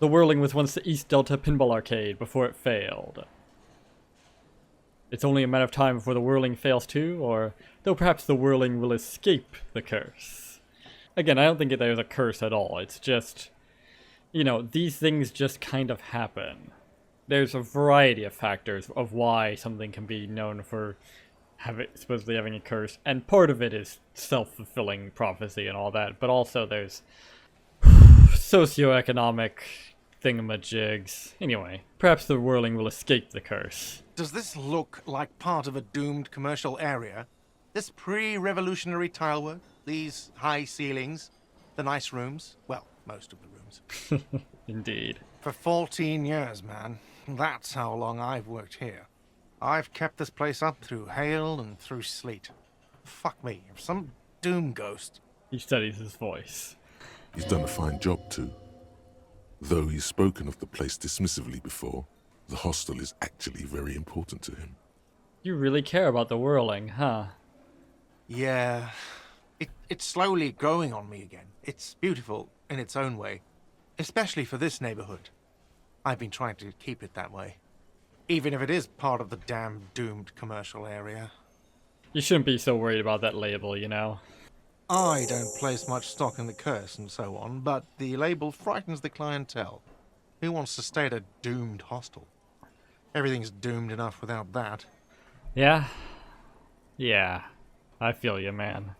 The whirling was once the East Delta Pinball Arcade before it failed. It's only a matter of time before the whirling fails too, or though perhaps the whirling will escape the curse. Again, I don't think there's a curse at all. It's just, you know, these things just kind of happen. There's a variety of factors of why something can be known for supposedly having a curse, and part of it is self-fulfilling prophecy and all that, but also there's socioeconomic thingamajigs. Anyway, perhaps the whirling will escape the curse. Does this look like part of a doomed commercial area? This pre-revolutionary tilework, these high ceilings, the nice rooms, well, most of the rooms. Indeed. For 14 years, man. That's how long I've worked here. I've kept this place up through hail and through sleet. Fuck me, if some doom ghost... He studies his voice. He's done a fine job too. Though he's spoken of the place dismissively before, the hostel is actually very important to him. You really care about the whirling, huh? Yeah, it's slowly growing on me again. It's beautiful in its own way, especially for this neighborhood. I've been trying to keep it that way, even if it is part of the damn doomed commercial area. You shouldn't be so worried about that label, you know? I don't place much stock in the curse and so on, but the label frightens the clientele. Who wants to stay at a doomed hostel? Everything's doomed enough without that. Yeah. Yeah. I feel you, man.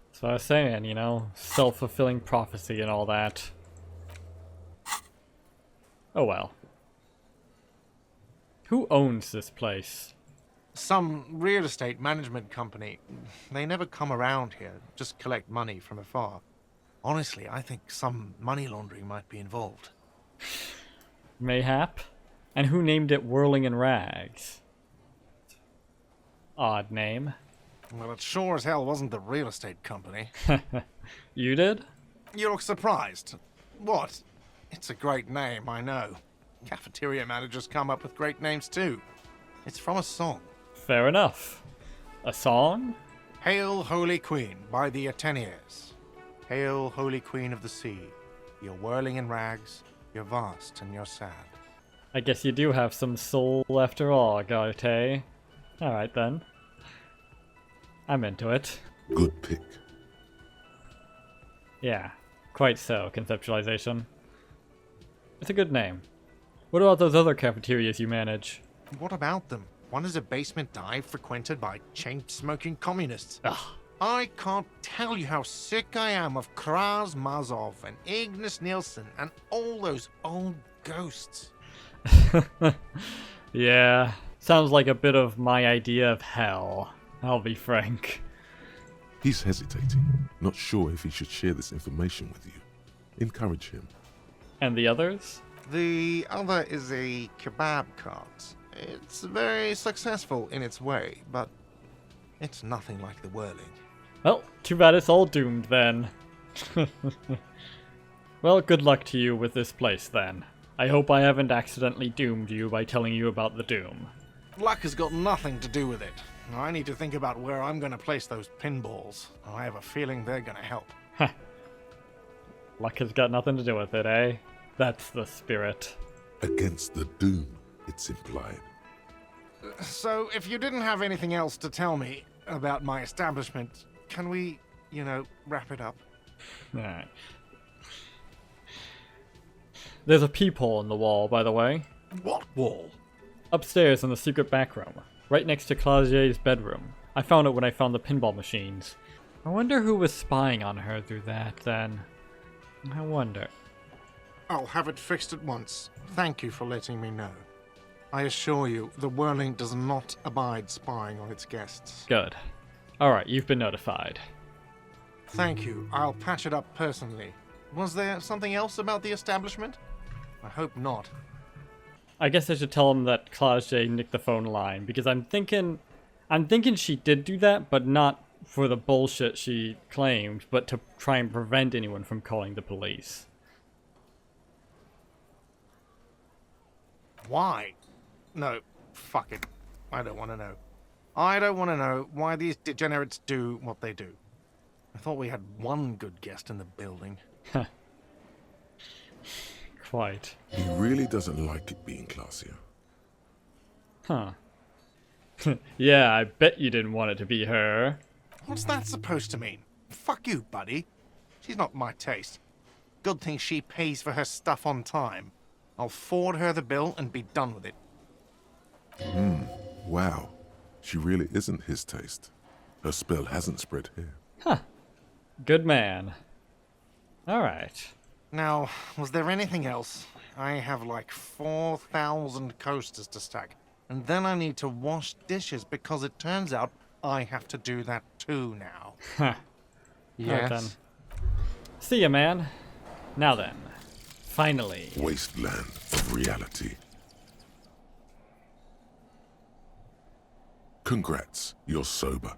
That's what I was saying, you know? Self-fulfilling prophecy and all that. Oh well. Who owns this place? Some real estate management company. They never come around here, just collect money from afar. Honestly, I think some money laundering might be involved. Mayhap? And who named it Whirling in Rags? Odd name. Well, it sure as hell wasn't the real estate company. You did? You look surprised. What? It's a great name, I know. Cafeteria managers come up with great names too. It's from a song. Fair enough. A song? Hail, Holy Queen, by the Ateniers. Hail, Holy Queen of the Sea. You're whirling in rags, you're vast and you're sad. I guess you do have some soul after all, Garte. Alright then. I'm into it. Good pick. Yeah, quite so, conceptualization. It's a good name. What about those other cafeterias you manage? What about them? One is a basement dive frequented by chain-smoking communists. Ugh. I can't tell you how sick I am of Kraz Mazov and Ignis Nielsen and all those old ghosts. Yeah, sounds like a bit of my idea of hell. I'll be frank. He's hesitating, not sure if he should share this information with you. Encourage him. And the others? The other is a kebab cart. It's very successful in its way, but it's nothing like the whirling. Well, too bad it's all doomed then. Well, good luck to you with this place then. I hope I haven't accidentally doomed you by telling you about the doom. Luck has got nothing to do with it. I need to think about where I'm going to place those pinballs. I have a feeling they're going to help. Luck has got nothing to do with it, eh? That's the spirit. Against the doom, it's implied. So, if you didn't have anything else to tell me about my establishment, can we, wrap it up? Alright. There's a peephole in the wall, by the way. What wall? Upstairs in the secret back room, right next to Claudier's bedroom. I found it when I found the pinball machines. I wonder who was spying on her through that, then. I wonder. I'll have it fixed at once. Thank you for letting me know. I assure you, the whirling does not abide spying on its guests. Good. Alright, you've been notified. Thank you. I'll patch it up personally. Was there something else about the establishment? I hope not. I guess I should tell him that Claude nicked the phone line, because I'm thinking she did do that, but not for the bullshit she claimed, but to try and prevent anyone from calling the police. Why? No, fuck it. I don't want to know. I don't want to know why these degenerates do what they do. I thought we had one good guest in the building. Quite. He really doesn't like it being classier. Huh. Yeah, I bet you didn't want it to be her. What's that supposed to mean? Fuck you, buddy. She's not my taste. Good thing she pays for her stuff on time. I'll forward her the bill and be done with it. Wow. She really isn't his taste. Her spell hasn't spread here. Huh. Good man. Alright. Now, was there anything else? I have like 4,000 coasters to stack. And then I need to wash dishes because it turns out I have to do that too now. Huh. Alright then. See ya, man. Now then. Finally. Wasteland of reality. Congrats, you're sober.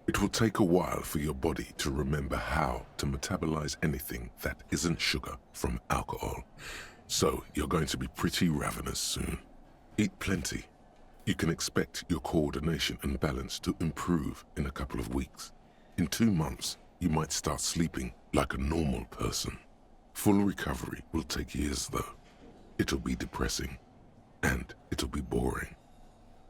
It will take a while for your body to remember how to metabolize anything that isn't sugar from alcohol. So you're going to be pretty ravenous soon. Eat plenty. You can expect your coordination and balance to improve in a couple of weeks. In 2 months, you might start sleeping like a normal person. Full recovery will take years, though. It'll be depressing, and it'll be boring.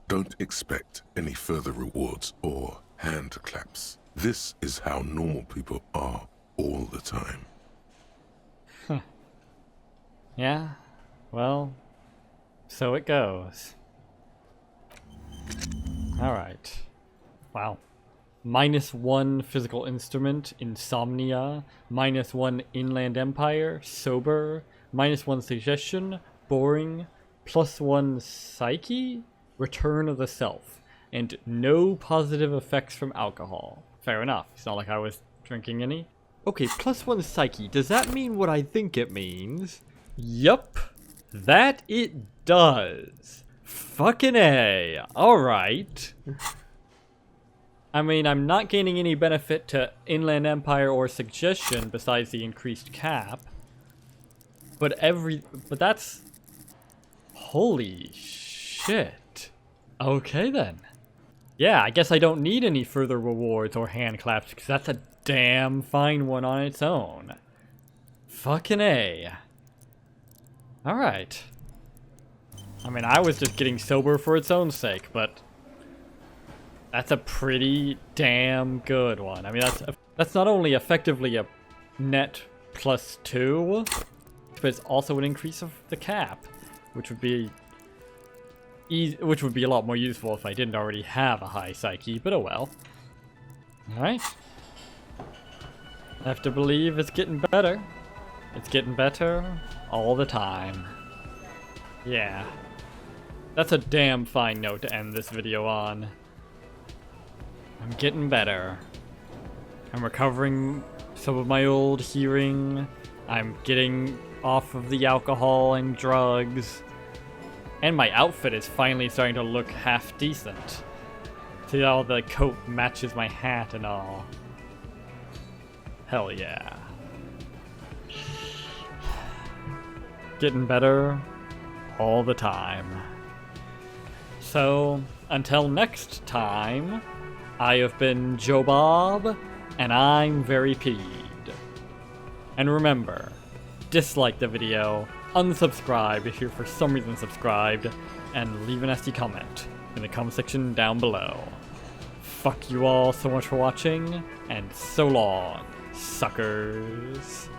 Don't expect any further rewards or hand claps. This is how normal people are all the time. Yeah, well, so it goes. Alright. Wow. -1 physical instrument, insomnia. -1 inland empire, sober. -1 suggestion, boring. +1 psyche, return of the self. And no positive effects from alcohol. Fair enough. It's not like I was drinking any. Okay, +1 psyche. Does that mean what I think it means? Yup. That it does. Fucking A. Alright. I mean, I'm not gaining any benefit to Inland Empire or Suggestion besides the increased cap. But that's... Holy shit. Okay then. Yeah, I guess I don't need any further rewards or hand claps because that's a damn fine one on its own. Fucking A. Alright. I mean, I was just getting sober for its own sake, but that's a pretty damn good one. I mean, that's not only effectively a net +2, but it's also an increase of the cap, which would be a lot more useful if I didn't already have a high psyche, but oh well. Alright. I have to believe it's getting better. It's getting better all the time. Yeah. That's a damn fine note to end this video on. I'm getting better. I'm recovering some of my old hearing. I'm getting off of the alcohol and drugs. And my outfit is finally starting to look half decent. See how the coat matches my hat and all. Hell yeah. Getting better all the time. So, until next time, I have been Joe Bob, and I'm very peed. And remember, dislike the video, unsubscribe if you're for some reason subscribed, and leave a nasty comment in the comment section down below. Fuck you all so much for watching, and so long, suckers.